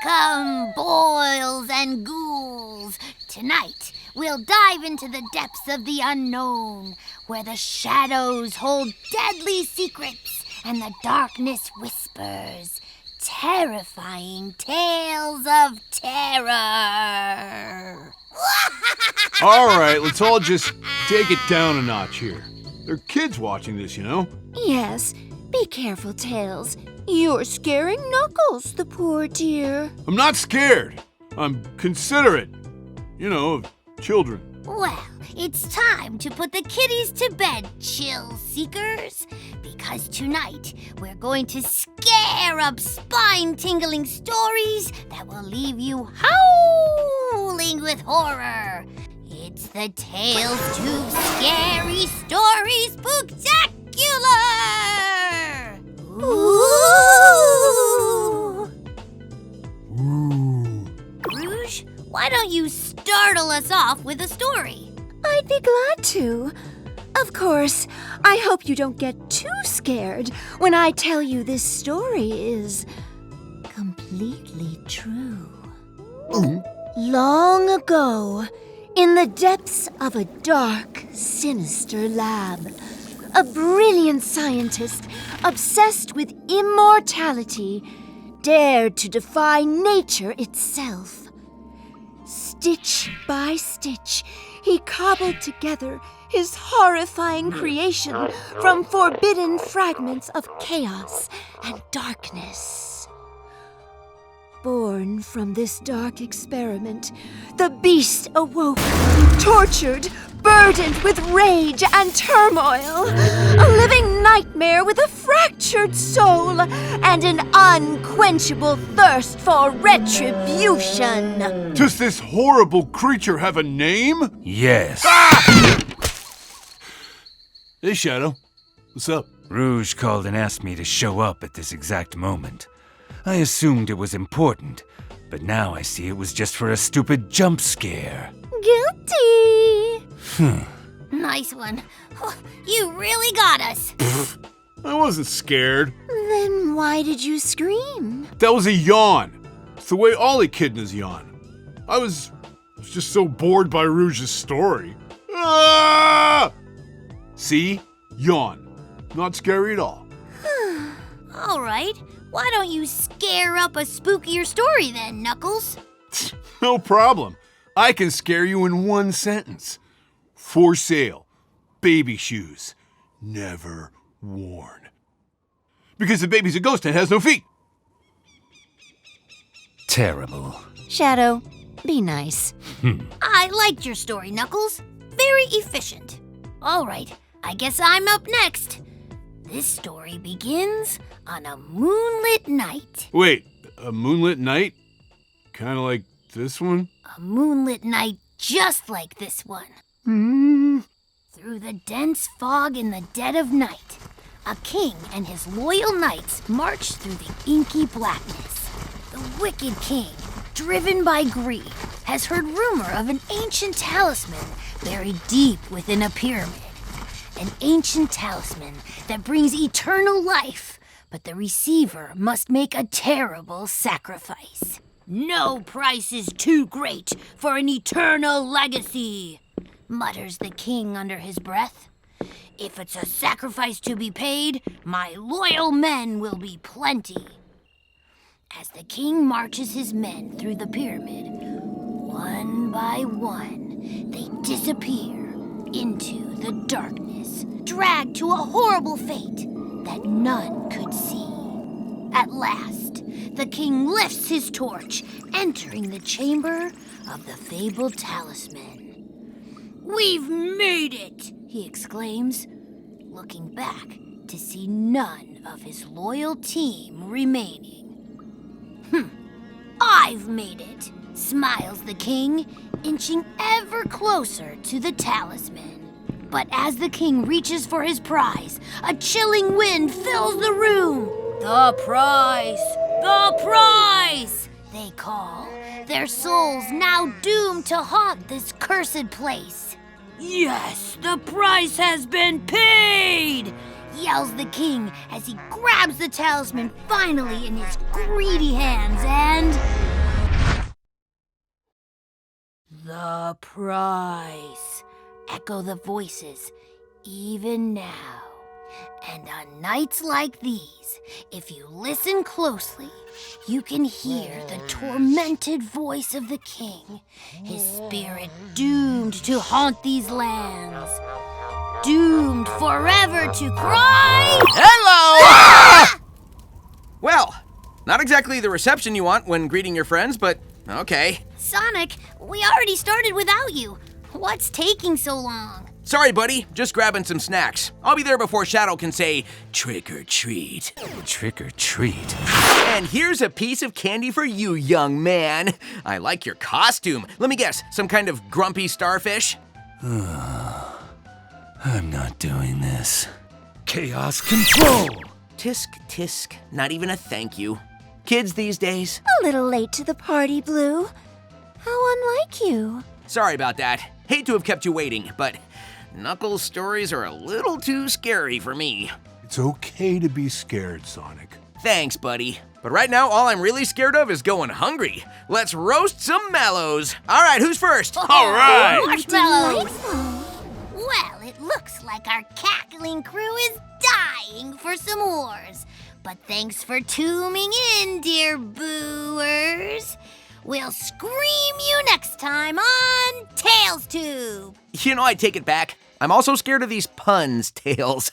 Welcome, boils and ghouls. Tonight, we'll dive into the depths of the unknown, where the shadows hold deadly secrets and the darkness whispers terrifying tales of terror. All right, let's all just take it down a notch here. There are kids watching this, you know? Yes, be careful, Tails. You're scaring Knuckles, the poor dear. I'm not scared. I'm considerate, of children. Well, it's time to put the kiddies to bed, chill seekers. Because tonight, we're going to scare up spine-tingling stories that will leave you howling with horror. It's the TailsTube Scary Story Spooktacular! Ooh! Rouge, why don't you startle us off with a story? I'd be glad to. Of course, I hope you don't get too scared when I tell you this story is completely true. Long ago, in the depths of a dark, sinister lab, a brilliant scientist obsessed with immortality dared to defy nature itself. Stitch by stitch, he cobbled together his horrifying creation from forbidden fragments of chaos and darkness. Born from this dark experiment, the beast awoke, tortured, burdened with rage and turmoil. A living nightmare with a fractured soul and an unquenchable thirst for retribution. Does this horrible creature have a name? Yes. Ah! Hey, Shadow. What's up? Rouge called and asked me to show up at this exact moment. I assumed it was important, but now I see it was just for a stupid jump scare. Guilty! Nice one. You really got us. I wasn't scared. Then why did you scream? That was a yawn. It's the way all echidnas yawn. I was just so bored by Rouge's story. Ah! See? Yawn. Not scary at all. All right. Why don't you scare up a spookier story then, Knuckles? No problem. I can scare you in one sentence. For sale. Baby shoes. Never worn. Because the baby's a ghost and has no feet. Terrible. Shadow, be nice. I liked your story, Knuckles. Very efficient. All right, I guess I'm up next. This story begins on a moonlit night. Wait, a moonlit night? Kind of like this one? A moonlit night just like this one. Through the dense fog in the dead of night, a king and his loyal knights march through the inky blackness. The wicked king, driven by greed, has heard rumor of an ancient talisman buried deep within a pyramid. An ancient talisman that brings eternal life, but the receiver must make a terrible sacrifice. No price is too great for an eternal legacy, mutters the king under his breath. If it's a sacrifice to be paid, my loyal men will be plenty. As the king marches his men through the pyramid, one by one, they disappear into the darkness, dragged to a horrible fate that none could see. At last, the king lifts his torch, entering the chamber of the fabled talisman. "We've made it!" he exclaims, looking back to see none of his loyal team remaining. "I've made it," smiles the king, inching ever closer to the talisman. But as the king reaches for his prize, a chilling wind fills the room. "The prize! The prize!" they call, their souls now doomed to haunt this cursed place. "Yes, the price has been paid!" yells the king as he grabs the talisman finally in his greedy hands and surprise, echo the voices, even now. And on nights like these, if you listen closely, you can hear the tormented voice of the king, his spirit doomed to haunt these lands, doomed forever to cry, Hello! Ah! Well, not exactly the reception you want when greeting your friends, but okay. Sonic, we already started without you. What's taking so long? Sorry, buddy, just grabbing some snacks. I'll be there before Shadow can say, trick or treat. Trick or treat. And here's a piece of candy for you, young man. I like your costume. Let me guess, some kind of grumpy starfish? I'm not doing this. Chaos control! Tisk, tisk, not even a thank you. Kids these days. A little late to the party, Blue. How unlike you. Sorry about that. Hate to have kept you waiting, but Knuckles' stories are a little too scary for me. It's okay to be scared, Sonic. Thanks, buddy. But right now, all I'm really scared of is going hungry. Let's roast some mallows. All right, who's first? All right. Marshmallows! Well, it looks like our cackling crew is dying for some s'mores. But thanks for tuning in, dear booers. We'll scream you next time on TailsTube. You know, I take it back. I'm also scared of these puns, Tails.